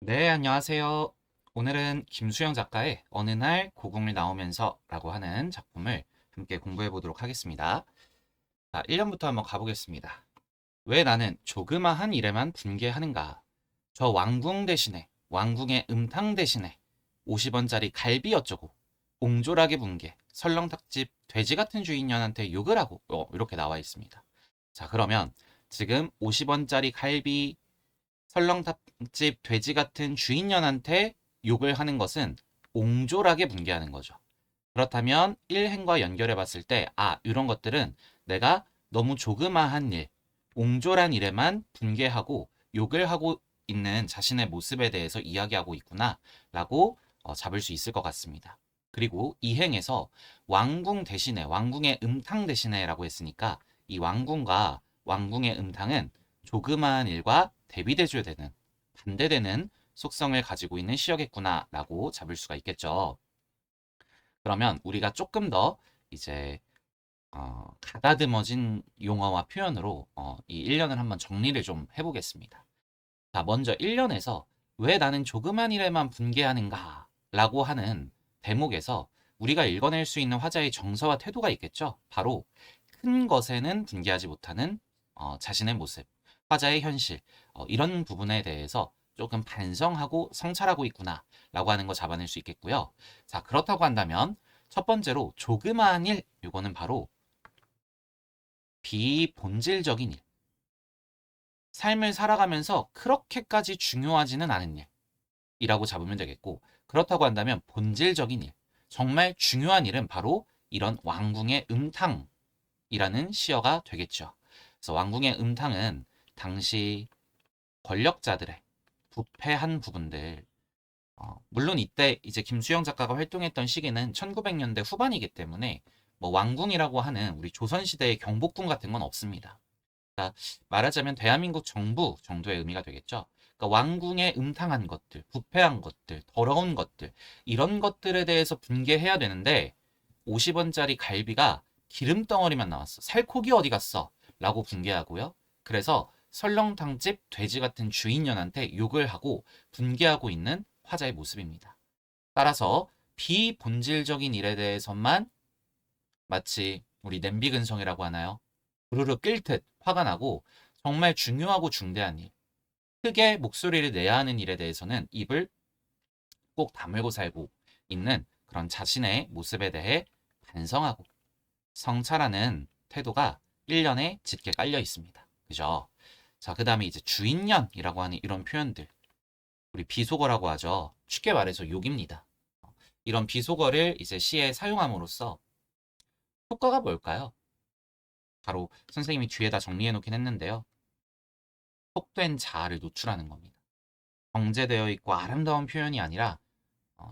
네, 안녕하세요. 오늘은 김수영 작가의 어느 날 고궁을 나오면서 라고 하는 작품을 함께 공부해 보도록 하겠습니다. 자, 1년부터 한번 가보겠습니다. 왜 나는 조그마한 일에만 분개하는가? 저 왕궁 대신에, 왕궁의 음탕 대신에 50원짜리 갈비 어쩌고, 옹졸하게 분개, 설렁탕집 돼지 같은 주인년한테 욕을 하고, 이렇게 나와 있습니다. 자, 그러면 지금 50원짜리 갈비, 설렁탕집 돼지 같은 주인년한테 욕을 하는 것은 옹졸하게 분개하는 거죠. 그렇다면 1행과 연결해 봤을 때, 이런 것들은 내가 너무 조그마한 일, 옹졸한 일에만 분개하고 욕을 하고 있는 자신의 모습에 대해서 이야기하고 있구나, 라고 잡을 수 있을 것 같습니다. 그리고 2행에서 왕궁 대신에, 왕궁의 음탕 대신에 라고 했으니까 이 왕궁과 왕궁의 음탕은 조그마한 일과 대비돼줘야 되는, 반대되는 속성을 가지고 있는 시여겠구나라고 잡을 수가 있겠죠. 그러면 우리가 조금 더 이제 가다듬어진 용어와 표현으로 이 1년을 한번 정리를 좀 해보겠습니다. 자, 먼저 1년에서 왜 나는 조그만 일에만 분개하는가 라고 하는 대목에서 우리가 읽어낼 수 있는 화자의 정서와 태도가 있겠죠. 바로 큰 것에는 분개하지 못하는 자신의 모습, 화자의 현실, 이런 부분에 대해서 조금 반성하고 성찰하고 있구나 라고 하는 거 잡아낼 수 있겠고요. 자, 그렇다고 한다면 첫 번째로 조그마한 일, 이거는 바로 비본질적인 일. 삶을 살아가면서 그렇게까지 중요하지는 않은 일이라고 잡으면 되겠고, 그렇다고 한다면 본질적인 일, 정말 중요한 일은 바로 이런 왕궁의 음탕이라는 시어가 되겠죠. 그래서 왕궁의 음탕은 당시 권력자들의 부패한 부분들, 물론 이때 이제 김수영 작가가 활동했던 시기는 1900년대 후반이기 때문에 뭐 왕궁이라고 하는 우리 조선시대의 경복궁 같은 건 없습니다. 그러니까 말하자면 대한민국 정부 정도의 의미가 되겠죠. 그러니까 왕궁의 음탕한 것들, 부패한 것들, 더러운 것들, 이런 것들에 대해서 분개해야 되는데 50원짜리 갈비가 기름 덩어리만 나왔어. 살코기 어디 갔어? 라고 분개하고요. 그래서 설렁탕집 돼지 같은 주인년한테 욕을 하고 분개하고 있는 화자의 모습입니다. 따라서 비본질적인 일에 대해서만 마치 우리 냄비 근성이라고 하나요? 부르르 끓듯 화가 나고 정말 중요하고 중대한 일, 크게 목소리를 내야 하는 일에 대해서는 입을 꼭 다물고 살고 있는 그런 자신의 모습에 대해 반성하고 성찰하는 태도가 1년에 짙게 깔려 있습니다. 그죠? 자, 그 다음에 이제 주인년이라고 하는 이런 표현들. 우리 비속어라고 하죠. 쉽게 말해서 욕입니다. 이런 비속어를 이제 시에 사용함으로써 효과가 뭘까요? 바로 선생님이 뒤에다 정리해 놓긴 했는데요. 속된 자아를 노출하는 겁니다. 정제되어 있고 아름다운 표현이 아니라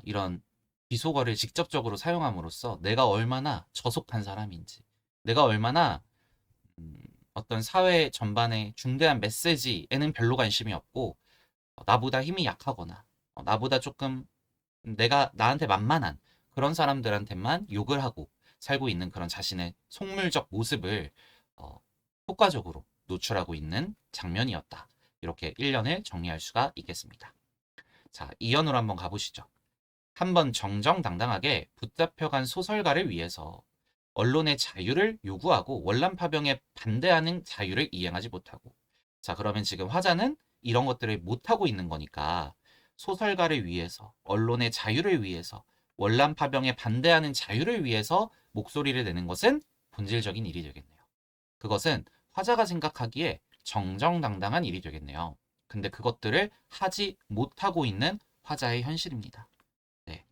이런 비속어를 직접적으로 사용함으로써 내가 얼마나 저속한 사람인지, 내가 얼마나 음, 어떤 사회 전반의 중대한 메시지에는 별로 관심이 없고 나보다 힘이 약하거나 나보다 조금 내가 나한테 만만한 그런 사람들한테만 욕을 하고 살고 있는 그런 자신의 속물적 모습을 어, 효과적으로 노출하고 있는 장면이었다. 이렇게 1년을 정리할 수가 있겠습니다. 자, 2연으로 한번 가보시죠. 한번 정정당당하게 붙잡혀간 소설가를 위해서 언론의 자유를 요구하고 월남 파병에 반대하는 자유를 이행하지 못하고. 자, 그러면 지금 화자는 이런 것들을 못하고 있는 거니까 소설가를 위해서, 언론의 자유를 위해서, 월남 파병에 반대하는 자유를 위해서 목소리를 내는 것은 본질적인 일이 되겠네요. 그것은 화자가 생각하기에 정정당당한 일이 되겠네요. 근데 그것들을 하지 못하고 있는 화자의 현실입니다. 네.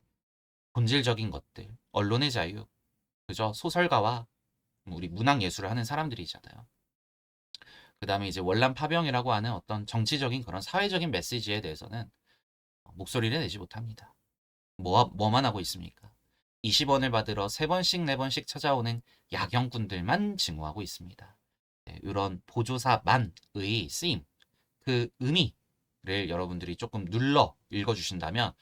본질적인 것들, 언론의 자유, 그죠? 소설가와 우리 문학 예술을 하는 사람들이잖아요. 그 다음에 이제 월남 파병이라고 하는 어떤 정치적인 그런 사회적인 메시지에 대해서는 목소리를 내지 못합니다. 뭐만 하고 있습니까? 20원을 받으러 3번씩 4번씩 찾아오는 야경꾼들만 증오하고 있습니다. 네, 이런 보조사만의 쓰임, 그 의미를 여러분들이 조금 눌러 읽어주신다면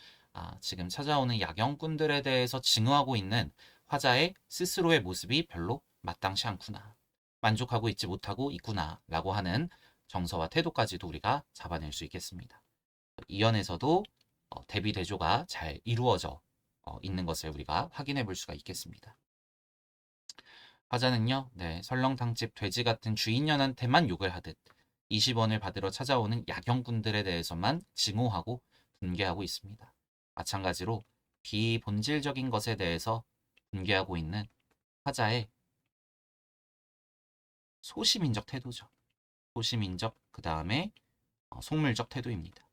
지금 찾아오는 야경꾼들에 대해서 증오하고 있는 화자의 스스로의 모습이 별로 마땅치 않구나. 만족하고 있지 못하고 있구나. 라고 하는 정서와 태도까지도 우리가 잡아낼 수 있겠습니다. 이연에서도 대비 대조가 잘 이루어져 있는 것을 우리가 확인해 볼 수가 있겠습니다. 화자는요, 네, 설렁탕집 돼지 같은 주인년한테만 욕을 하듯 20원을 받으러 찾아오는 야경꾼들에 대해서만 증오하고 분개하고 있습니다. 마찬가지로 비본질적인 것에 대해서 분개하고 있는 화자의 소시민적 태도죠. 소시민적, 그 다음에 속물적 태도입니다.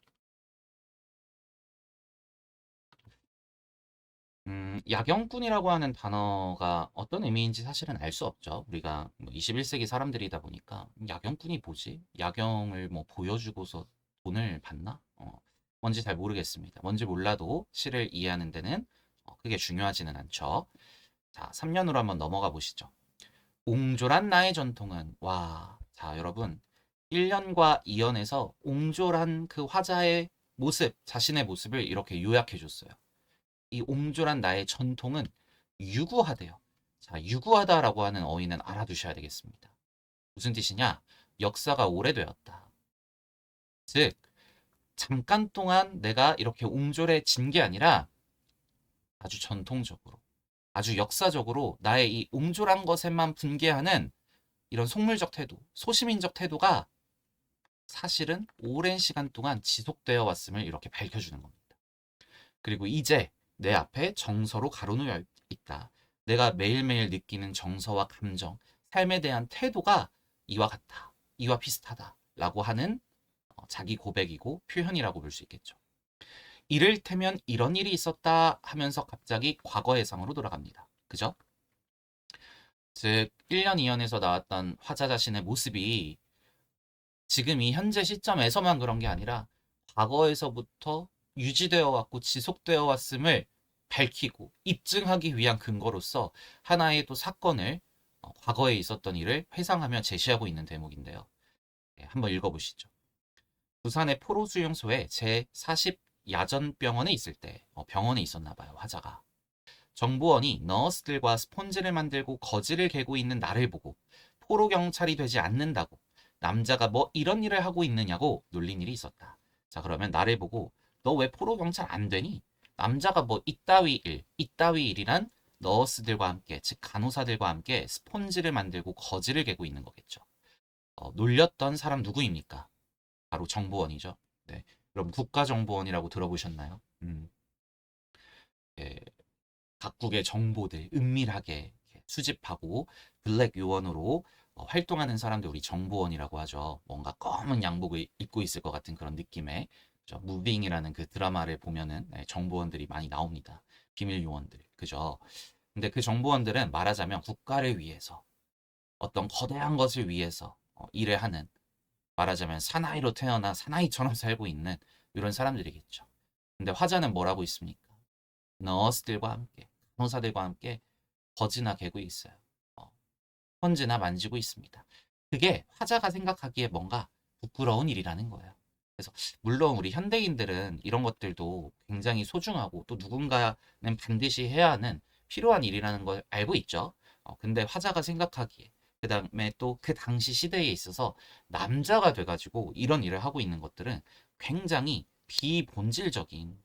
야경꾼이라고 하는 단어가 어떤 의미인지 사실은 알 수 없죠. 우리가 21세기 사람들이다 보니까 야경꾼이 뭐지? 야경을 뭐 보여주고서 돈을 받나? 뭔지 잘 모르겠습니다. 뭔지 몰라도 시를 이해하는 데는 크게 중요하지는 않죠. 자, 3년으로 한번 넘어가 보시죠. 옹졸한 나의 전통은 와, 자 여러분 1년과 2년에서 옹졸한 그 화자의 모습, 자신의 모습을 이렇게 요약해 줬어요. 이 옹졸한 나의 전통은 유구하대요. 자, 유구하다라고 하는 어휘는 알아두셔야 되겠습니다. 무슨 뜻이냐? 역사가 오래되었다. 즉, 잠깐 동안 내가 이렇게 옹졸해진 게 아니라 아주 전통적으로, 아주 역사적으로 나의 이 옹졸한 것에만 분개하는 이런 속물적 태도, 소시민적 태도가 사실은 오랜 시간 동안 지속되어 왔음을 이렇게 밝혀주는 겁니다. 그리고 이제 내 앞에 정서로 가로놓여 있다. 내가 매일매일 느끼는 정서와 감정, 삶에 대한 태도가 이와 같다. 이와 비슷하다. 라고 하는 자기 고백이고 표현이라고 볼 수 있겠죠. 이를테면 이런 일이 있었다 하면서 갑자기 과거 예상으로 돌아갑니다. 그죠? 즉 1년 2년에서 나왔던 화자 자신의 모습이 지금 이 현재 시점에서만 그런 게 아니라 과거에서부터 유지되어 왔고 지속되어 왔음을 밝히고 입증하기 위한 근거로서 하나의 또 사건을 과거에 있었던 일을 회상하며 제시하고 있는 대목인데요. 네, 한번 읽어보시죠. 부산의 포로수용소에 제40 야전병원에 있을 때 병원에 있었나 봐요. 화자가. 정보원이 너스들과 스폰지를 만들고 거지를 개고 있는 나를 보고 포로 경찰이 되지 않는다고 남자가 뭐 이런 일을 하고 있느냐고 놀린 일이 있었다. 자, 그러면 나를 보고 너 왜 포로 경찰 안 되니? 남자가 뭐 이따위 일이란 너스들과 함께, 즉 간호사들과 함께 스폰지를 만들고 거지를 개고 있는 거겠죠. 놀렸던 사람 누구입니까? 바로 정보원이죠. 네. 그럼 국가정보원이라고 들어보셨나요? 예, 각국의 정보들 은밀하게 수집하고 블랙 요원으로 활동하는 사람들 우리 정보원이라고 하죠. 뭔가 검은 양복을 입고 있을 것 같은 그런 느낌의 무빙이라는 그 드라마를 보면은 정보원들이 많이 나옵니다. 비밀 요원들, 그죠? 근데 그 정보원들은 말하자면 국가를 위해서 어떤 거대한 것을 위해서 일을 하는 말하자면 사나이로 태어나 사나이처럼 살고 있는 이런 사람들이겠죠. 근데 화자는 뭐라고 있습니까? 너스들과 함께, 간호사들과 함께 거지나 개고 있어요. 헌지나 만지고 있습니다. 그게 화자가 생각하기에 뭔가 부끄러운 일이라는 거예요. 그래서 물론 우리 현대인들은 이런 것들도 굉장히 소중하고 또 누군가는 반드시 해야 하는 필요한 일이라는 걸 알고 있죠. 근데 화자가 생각하기에 그 다음에 또 그 당시 시대에 있어서 남자가 돼가지고 이런 일을 하고 있는 것들은 굉장히 비본질적인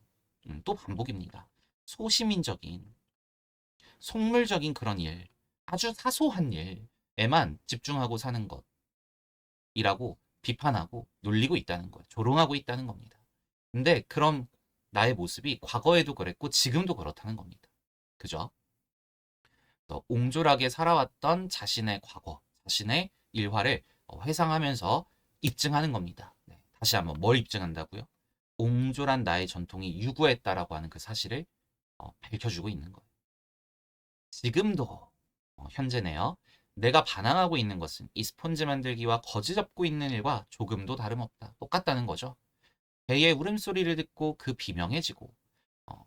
또 반복입니다. 소시민적인 속물적인 그런 일, 아주 사소한 일에만 집중하고 사는 것이라고 비판하고 놀리고 있다는 거예요. 조롱하고 있다는 겁니다. 근데 그런 나의 모습이 과거에도 그랬고 지금도 그렇다는 겁니다. 그죠? 옹졸하게 살아왔던 자신의 과거, 자신의 일화를 회상하면서 입증하는 겁니다. 네, 다시 한번 뭘 입증한다고요? 옹졸한 나의 전통이 유구했다라고 하는 그 사실을 밝혀주고 있는 거예요. 지금도 현재네요. 내가 반항하고 있는 것은 이 스폰지 만들기와 거지 잡고 있는 일과 조금도 다름없다. 똑같다는 거죠. 개의 울음소리를 듣고 그 비명해지고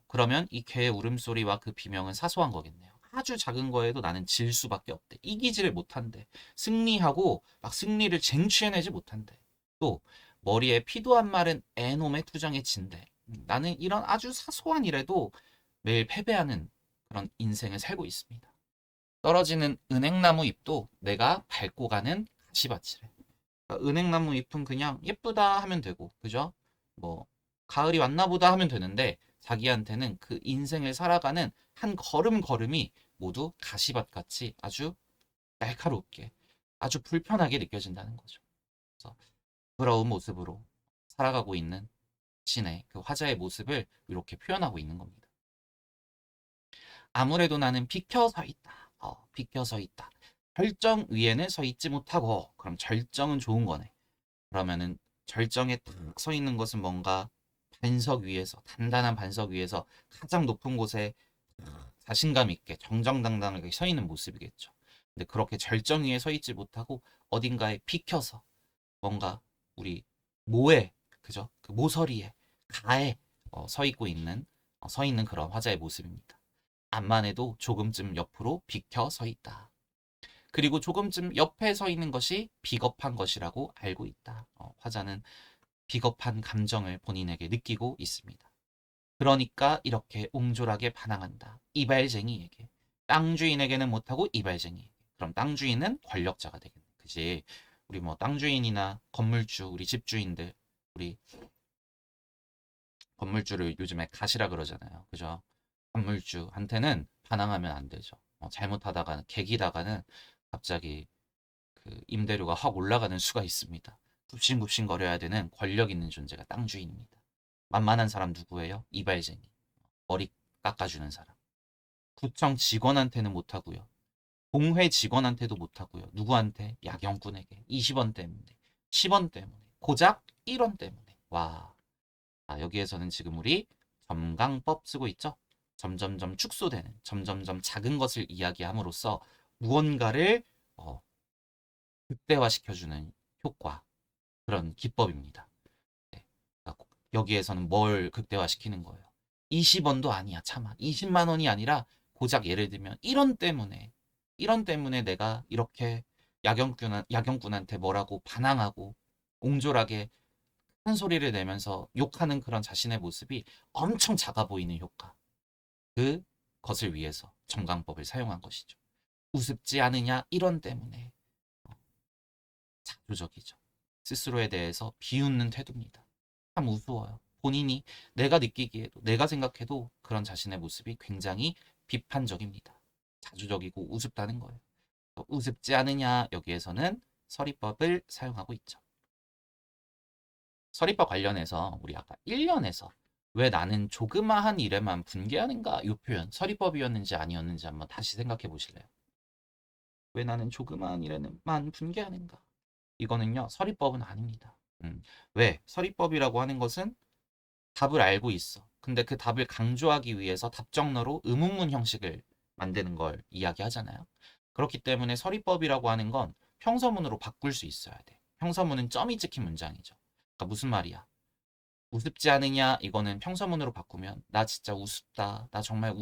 그러면 이 개의 울음소리와 그 비명은 사소한 거겠네요. 아주 작은 거에도 나는 질 수밖에 없대. 이기지를 못한대. 승리하고 막 승리를 쟁취해내지 못한대. 또 머리에 피도 안 마른 애놈의 투정에 진대. 나는 이런 아주 사소한 일에도 매일 패배하는 그런 인생을 살고 있습니다. 떨어지는 은행나무 잎도 내가 밟고 가는 가시밭이래. 그러니까 은행나무 잎은 그냥 예쁘다 하면 되고, 그죠? 뭐 가을이 왔나 보다 하면 되는데 자기한테는 그 인생을 살아가는 한 걸음걸음이 모두 가시밭같이 아주 날카롭게 아주 불편하게 느껴진다는 거죠. 그래서 부러운 모습으로 살아가고 있는 신의 그 화자의 모습을 이렇게 표현하고 있는 겁니다. 아무래도 나는 비켜 서 있다. 비켜 서 있다. 절정 위에는 서 있지 못하고, 그럼 절정은 좋은 거네. 그러면은 절정에 딱 서 있는 것은 뭔가 반석 위에서, 단단한 반석 위에서 가장 높은 곳에 자신감 있게 정정당당하게 서 있는 모습이겠죠. 근데 그렇게 절정 위에 서 있지 못하고 어딘가에 비켜서 뭔가 우리 모에, 그죠? 그 모서리에, 가에 서 있는 그런 화자의 모습입니다. 앞만 해도 조금쯤 옆으로 비켜 서 있다. 그리고 조금쯤 옆에 서 있는 것이 비겁한 것이라고 알고 있다. 화자는 비겁한 감정을 본인에게 느끼고 있습니다. 그러니까 이렇게 옹졸하게 반항한다. 이발쟁이에게. 땅 주인에게는 못하고 이발쟁이에게. 그럼 땅 주인은 권력자가 되겠네. 그지? 우리 뭐 땅 주인이나 건물주, 우리 집주인들, 우리 건물주를 요즘에 가시라 그러잖아요. 그죠? 건물주한테는 반항하면 안 되죠. 잘못하다가는, 개기다가는 갑자기 그 임대료가 확 올라가는 수가 있습니다. 굽신굽신 거려야 되는 권력 있는 존재가 땅 주인입니다. 만만한 사람 누구예요? 이발쟁이. 머리 깎아주는 사람. 구청 직원한테는 못하고요. 공회 직원한테도 못하고요. 누구한테? 야경꾼에게. 20원 때문에, 10원 때문에, 고작 1원 때문에. 와, 여기에서는 지금 우리 점강법 쓰고 있죠? 점점점 축소되는, 점점점 작은 것을 이야기함으로써 무언가를 극대화시켜주는 효과, 그런 기법입니다. 네. 여기에서는 뭘 극대화시키는 거예요? 20원도 아니야, 참아. 20만 원이 아니라 고작 예를 들면 1원 때문에 내가 이렇게 야경꾼한테 뭐라고 반항하고 옹졸하게 큰 소리를 내면서 욕하는 그런 자신의 모습이 엄청 작아 보이는 효과. 그것을 위해서 정강법을 사용한 것이죠. 우습지 않으냐? 1원 때문에. 자조적이죠. 스스로에 대해서 비웃는 태도입니다. 참 우스워요. 본인이 내가 느끼기에도, 내가 생각해도 그런 자신의 모습이 굉장히 비판적입니다. 자주적이고 우습다는 거예요. 우습지 않으냐, 여기에서는 서리법을 사용하고 있죠. 서리법 관련해서 우리 아까 1년에서 왜 나는 조그마한 일에만 분개하는가, 이 표현 서리법이었는지 아니었는지 한번 다시 생각해 보실래요? 왜 나는 조그마한 일에만 분개하는가? 이거는요, 서리법은 아닙니다. 왜? 서리법이라고 하는 것은 답을 알고 있어. 근데 그 답을 강조하기 위해서 답정너로 의문문 형식을 만드는 걸 이야기하잖아요. 그렇기 때문에 서리법이라고 하는 건 평서문으로 바꿀 수 있어야 돼. 평서문은 점이 찍힌 문장이죠. 그러니까 무슨 말이야? 우습지 않으냐? 이거는 평서문으로 바꾸면 나 진짜 우습다. 나 정말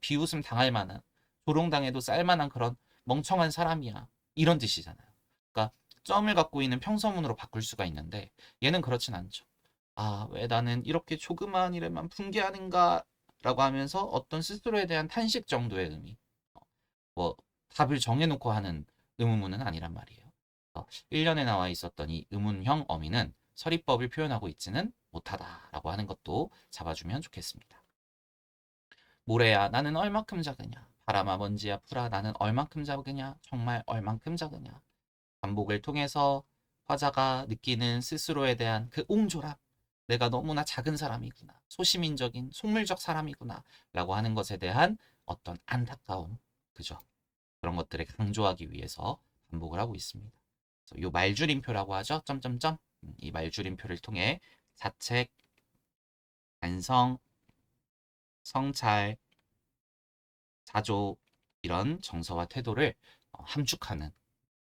비웃음 당할 만한, 조롱당해도 쌀만한 그런 멍청한 사람이야. 이런 뜻이잖아요. 그러니까 점을 갖고 있는 평서문으로 바꿀 수가 있는데 얘는 그렇진 않죠. 왜 나는 이렇게 조그마한 일에만 분개하는가? 라고 하면서 어떤 스스로에 대한 탄식 정도의 의미. 뭐 답을 정해놓고 하는 의문문은 아니란 말이에요. 1년에 나와 있었던 이 의문형 어미는 서리법을 표현하고 있지는 못하다라고 하는 것도 잡아주면 좋겠습니다. 모래야 나는 얼만큼 작으냐? 바람아 먼지야 풀아 나는 얼만큼 작으냐? 정말 얼만큼 작으냐? 반복을 통해서 화자가 느끼는 스스로에 대한 그 옹졸함, 내가 너무나 작은 사람이구나, 소시민적인 속물적 사람이구나 라고 하는 것에 대한 어떤 안타까움, 그죠? 그런 것들을 강조하기 위해서 반복을 하고 있습니다. 이 말줄임표라고 하죠. 점점점. 이 말줄임표를 통해 자책, 반성, 성찰, 자조 이런 정서와 태도를 함축하는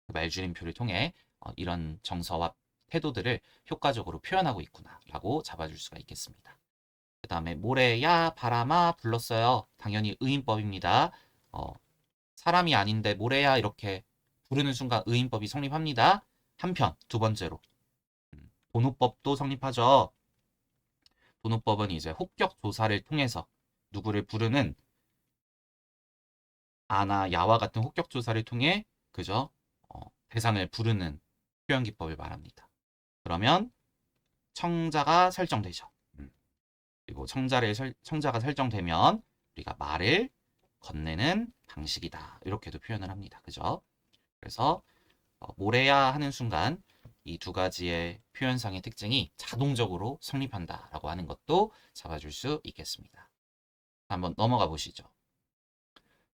그 말줄임표를 통해 이런 정서와 태도들을 효과적으로 표현하고 있구나라고 잡아줄 수가 있겠습니다. 그 다음에 모래야 바람아 불렀어요. 당연히 의인법입니다. 사람이 아닌데 모래야 이렇게 부르는 순간 의인법이 성립합니다. 한편 두 번째로 도노법도 성립하죠. 도노법은 이제 혹격 조사를 통해서 누구를 부르는 아나 야와 같은 혹격 조사를 통해 그저 대상을 부르는 표현 기법을 말합니다. 그러면 청자가 설정되죠. 그리고 청자가 설정되면 우리가 말을 건네는 방식이다. 이렇게도 표현을 합니다. 그죠? 그래서 모래야 하는 순간 이 두 가지의 표현상의 특징이 자동적으로 성립한다라고 하는 것도 잡아줄 수 있겠습니다. 한번 넘어가 보시죠.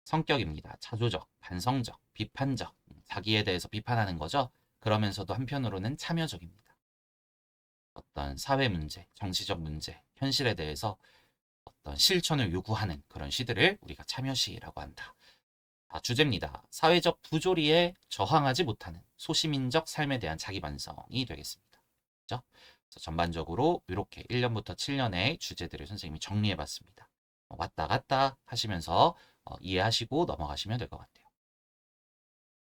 성격입니다. 자조적, 반성적, 비판적, 자기에 대해서 비판하는 거죠. 그러면서도 한편으로는 참여적입니다. 어떤 사회 문제, 정치적 문제, 현실에 대해서 어떤 실천을 요구하는 그런 시들을 우리가 참여시라고 한다. 주제입니다. 사회적 부조리에 저항하지 못하는 소시민적 삶에 대한 자기 반성이 되겠습니다. 그렇죠? 그래서 전반적으로 이렇게 1년부터 7년의 주제들을 선생님이 정리해 봤습니다. 왔다 갔다 하시면서 이해하시고 넘어가시면 될 것 같아요.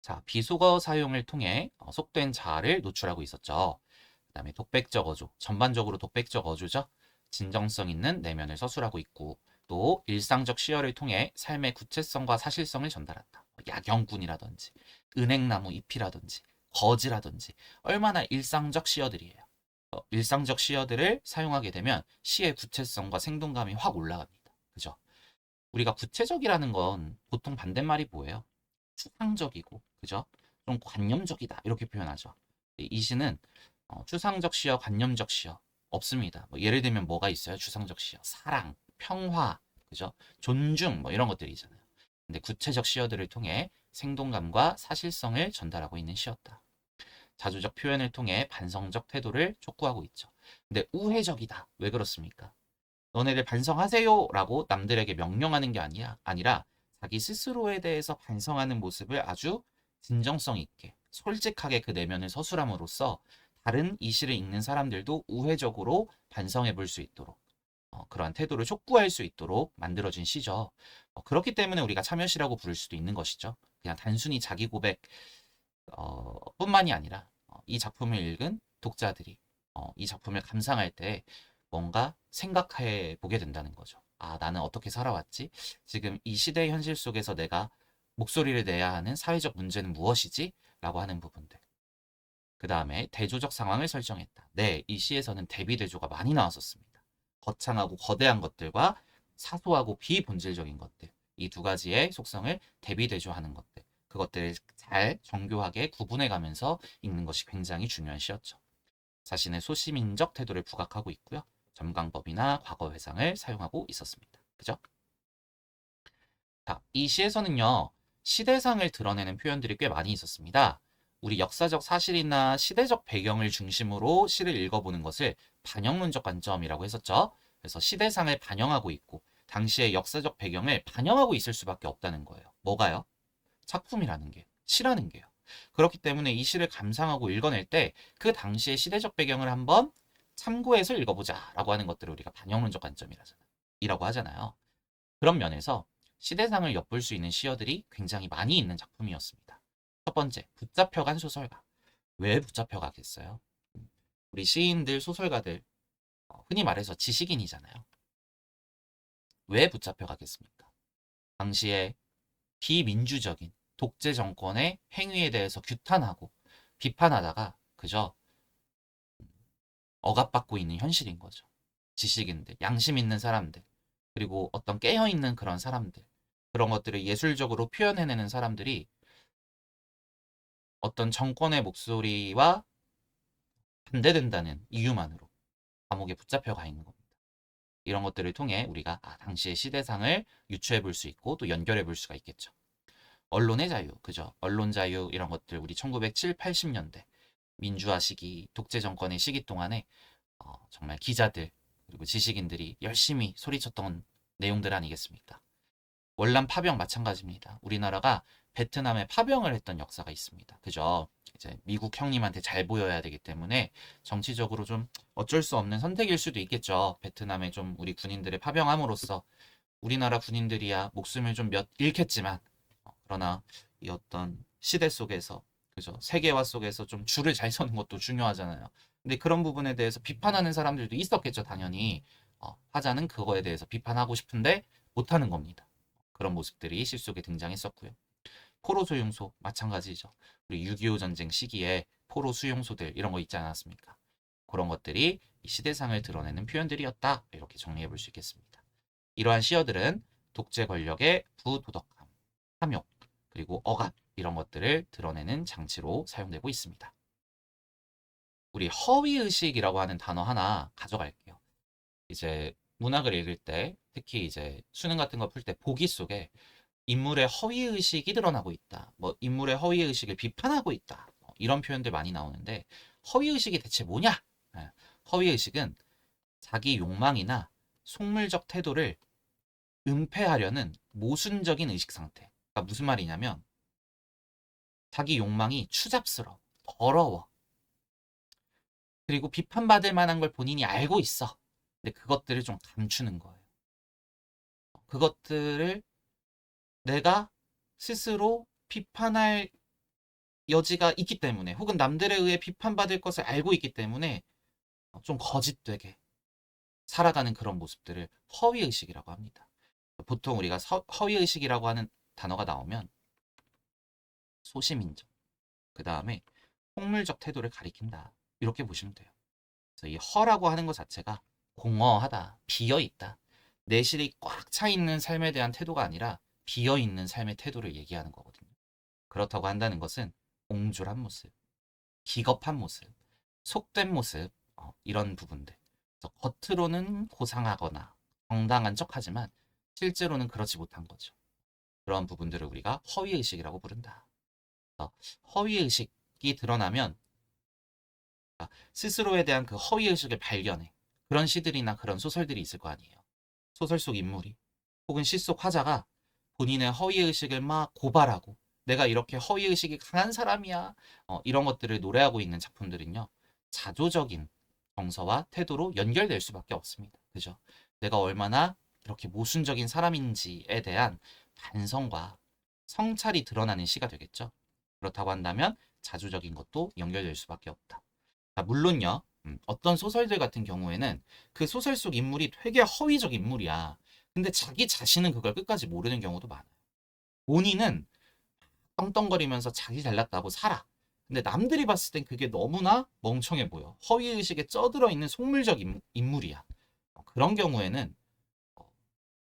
자, 비속어 사용을 통해 속된 자아를 노출하고 있었죠. 그 다음에 독백적 어조, 전반적으로 독백적 어조죠. 진정성 있는 내면을 서술하고 있고 또 일상적 시어를 통해 삶의 구체성과 사실성을 전달한다. 야경꾼이라든지 은행나무 잎이라든지 거지라든지 얼마나 일상적 시어들이에요. 일상적 시어들을 사용하게 되면 시의 구체성과 생동감이 확 올라갑니다. 그죠? 우리가 구체적이라는 건 보통 반대말이 뭐예요? 추상적이고, 그죠? 좀 관념적이다 이렇게 표현하죠. 이 시는 추상적 시어, 관념적 시어 없습니다. 뭐 예를 들면 뭐가 있어요? 추상적 시어, 사랑, 평화, 그죠? 존중 뭐 이런 것들이잖아요. 근데 구체적 시어들을 통해 생동감과 사실성을 전달하고 있는 시였다. 자조적 표현을 통해 반성적 태도를 촉구하고 있죠. 근데 우회적이다. 왜 그렇습니까? 너네들 반성하세요 라고 남들에게 명령하는 게 아니라 자기 스스로에 대해서 반성하는 모습을 아주 진정성 있게 솔직하게 그 내면을 서술함으로써 다른 이 시를 읽는 사람들도 우회적으로 반성해 볼 수 있도록 그러한 태도를 촉구할 수 있도록 만들어진 시죠. 그렇기 때문에 우리가 참여시라고 부를 수도 있는 것이죠. 그냥 단순히 자기 고백 뿐만이 아니라 이 작품을 읽은 독자들이 이 작품을 감상할 때 뭔가 생각해 보게 된다는 거죠. 아, 나는 어떻게 살아왔지? 지금 이 시대의 현실 속에서 내가 목소리를 내야 하는 사회적 문제는 무엇이지? 라고 하는 부분들. 그 다음에 대조적 상황을 설정했다. 네, 이 시에서는 대비 대조가 많이 나왔었습니다. 거창하고 거대한 것들과 사소하고 비본질적인 것들. 이 두 가지의 속성을 대비 대조하는 것들. 그것들을 잘 정교하게 구분해 가면서 읽는 것이 굉장히 중요한 시였죠. 자신의 소시민적 태도를 부각하고 있고요. 점강법이나 과거 회상을 사용하고 있었습니다. 그죠? 자, 이 시에서는요. 시대상을 드러내는 표현들이 꽤 많이 있었습니다. 우리 역사적 사실이나 시대적 배경을 중심으로 시를 읽어보는 것을 반영론적 관점이라고 했었죠. 그래서 시대상을 반영하고 있고 당시의 역사적 배경을 반영하고 있을 수밖에 없다는 거예요. 뭐가요? 작품이라는 게, 시라는 게요. 그렇기 때문에 이 시를 감상하고 읽어낼 때 그 당시의 시대적 배경을 한번 참고해서 읽어보자 라고 하는 것들을 우리가 반영론적 관점이라고 하잖아요. 그런 면에서 시대상을 엿볼 수 있는 시어들이 굉장히 많이 있는 작품이었습니다. 첫 번째, 붙잡혀간 소설가. 왜 붙잡혀가겠어요? 우리 시인들, 소설가들, 흔히 말해서 지식인이잖아요. 왜 붙잡혀가겠습니까? 당시에 비민주적인 독재 정권의 행위에 대해서 규탄하고 비판하다가 그저 억압받고 있는 현실인 거죠. 지식인들, 양심 있는 사람들, 그리고 어떤 깨어있는 그런 사람들, 그런 것들을 예술적으로 표현해내는 사람들이 어떤 정권의 목소리와 반대된다는 이유만으로 감옥에 붙잡혀 가 있는 겁니다. 이런 것들을 통해 우리가 당시의 시대상을 유추해 볼 수 있고 또 연결해 볼 수가 있겠죠. 언론의 자유, 그죠? 언론 자유 이런 것들 우리 1970, 80년대 민주화 시기, 독재 정권의 시기 동안에 정말 기자들 그리고 지식인들이 열심히 소리쳤던 내용들 아니겠습니까? 월남 파병 마찬가지입니다. 우리나라가 베트남에 파병을 했던 역사가 있습니다. 그죠? 이제 미국 형님한테 잘 보여야 되기 때문에 정치적으로 좀 어쩔 수 없는 선택일 수도 있겠죠. 베트남에 좀 우리 군인들을 파병함으로써 우리나라 군인들이야 목숨을 좀 몇 잃겠지만 그러나 이 어떤 시대 속에서 그죠? 세계화 속에서 좀 줄을 잘 서는 것도 중요하잖아요. 근데 그런 부분에 대해서 비판하는 사람들도 있었겠죠, 당연히. 하자는 그거에 대해서 비판하고 싶은데 못하는 겁니다. 그런 모습들이 실 속에 등장했었고요. 포로 수용소 마찬가지죠. 우리 6.25 전쟁 시기에 포로 수용소들 이런 거 있지 않았습니까? 그런 것들이 이 시대상을 드러내는 표현들이었다. 이렇게 정리해 볼 수 있겠습니다. 이러한 시어들은 독재 권력의 부도덕함, 탐욕, 그리고 억압 이런 것들을 드러내는 장치로 사용되고 있습니다. 우리 허위의식이라고 하는 단어 하나 가져갈게요. 이제 문학을 읽을 때 특히 이제 수능 같은 거 풀 때 보기 속에 인물의 허위의식이 드러나고 있다. 뭐 인물의 허위의식을 비판하고 있다. 이런 표현들 많이 나오는데 허위의식이 대체 뭐냐? 예, 허위의식은 자기 욕망이나 속물적 태도를 은폐하려는 모순적인 의식 상태. 그러니까 무슨 말이냐면 자기 욕망이 추잡스러워, 더러워. 그리고 비판받을 만한 걸 본인이 알고 있어. 근데 그것들을 좀 감추는 거예요. 그것들을 내가 스스로 비판할 여지가 있기 때문에 혹은 남들에 의해 비판받을 것을 알고 있기 때문에 좀 거짓되게 살아가는 그런 모습들을 허위의식이라고 합니다. 보통 우리가 허위의식이라고 하는 단어가 나오면 소심인정, 그 다음에 속물적 태도를 가리킨다. 이렇게 보시면 돼요. 그래서 이 허라고 하는 것 자체가 공허하다, 비어있다. 내실이 꽉 차 있는 삶에 대한 태도가 아니라 비어있는 삶의 태도를 얘기하는 거거든요. 그렇다고 한다는 것은 옹졸한 모습, 기겁한 모습, 속된 모습, 이런 부분들. 그래서 겉으로는 고상하거나 정당한 척하지만 실제로는 그렇지 못한 거죠. 그런 부분들을 우리가 허위의식이라고 부른다. 그래서 허위의식이 드러나면 스스로에 대한 그 허위의식을 발견해. 그런 시들이나 그런 소설들이 있을 거 아니에요. 소설 속 인물이 혹은 시 속 화자가 본인의 허위의식을 막 고발하고 내가 이렇게 허위의식이 강한 사람이야. 이런 것들을 노래하고 있는 작품들은요. 자조적인 정서와 태도로 연결될 수밖에 없습니다. 그죠? 내가 얼마나 이렇게 모순적인 사람인지에 대한 반성과 성찰이 드러나는 시가 되겠죠. 그렇다고 한다면 자조적인 것도 연결될 수밖에 없다. 물론요. 어떤 소설들 같은 경우에는 그 소설 속 인물이 되게 허위적 인물이야. 근데 자기 자신은 그걸 끝까지 모르는 경우도 많아요. 본인은 떵떵거리면서 자기 잘났다고 살아. 근데 남들이 봤을 땐 그게 너무나 멍청해 보여. 허위의식에 쩌들어 있는 속물적 인물이야. 그런 경우에는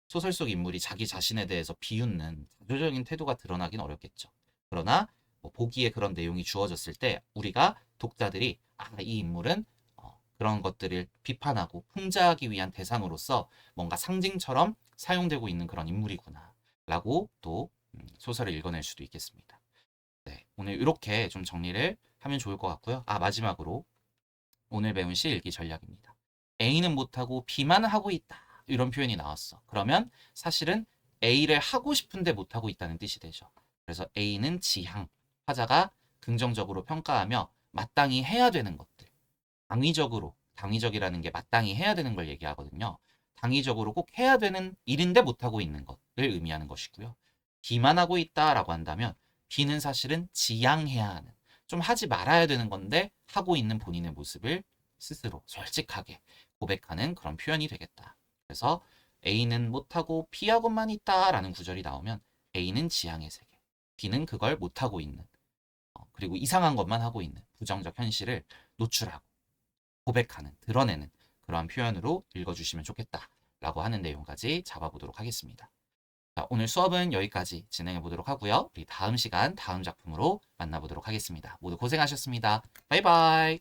소설 속 인물이 자기 자신에 대해서 비웃는 자조적인 태도가 드러나긴 어렵겠죠. 그러나 보기에 그런 내용이 주어졌을 때 우리가 독자들이 이 인물은 그런 것들을 비판하고 풍자하기 위한 대상으로서 뭔가 상징처럼 사용되고 있는 그런 인물이구나 라고 또 소설을 읽어낼 수도 있겠습니다. 네, 오늘 이렇게 좀 정리를 하면 좋을 것 같고요. 마지막으로 오늘 배운 시 읽기 전략입니다. A는 못하고 B만 하고 있다. 이런 표현이 나왔어. 그러면 사실은 A를 하고 싶은데 못하고 있다는 뜻이 되죠. 그래서 A는 지향, 화자가 긍정적으로 평가하며 마땅히 해야 되는 것들. 당위적으로, 당위적이라는 게 마땅히 해야 되는 걸 얘기하거든요. 당위적으로 꼭 해야 되는 일인데 못하고 있는 것을 의미하는 것이고요. B만 하고 있다라고 한다면 B는 사실은 지양해야 하는, 좀 하지 말아야 되는 건데 하고 있는 본인의 모습을 스스로 솔직하게 고백하는 그런 표현이 되겠다. 그래서 A는 못하고 B하고만 있다라는 구절이 나오면 A는 지향의 세계, B는 그걸 못하고 있는, 그리고 이상한 것만 하고 있는 부정적 현실을 노출하고 고백하는, 드러내는 그러한 표현으로 읽어주시면 좋겠다라고 하는 내용까지 잡아보도록 하겠습니다. 자, 오늘 수업은 여기까지 진행해 보도록 하고요. 우리 다음 시간 다음 작품으로 만나보도록 하겠습니다. 모두 고생하셨습니다. 바이바이.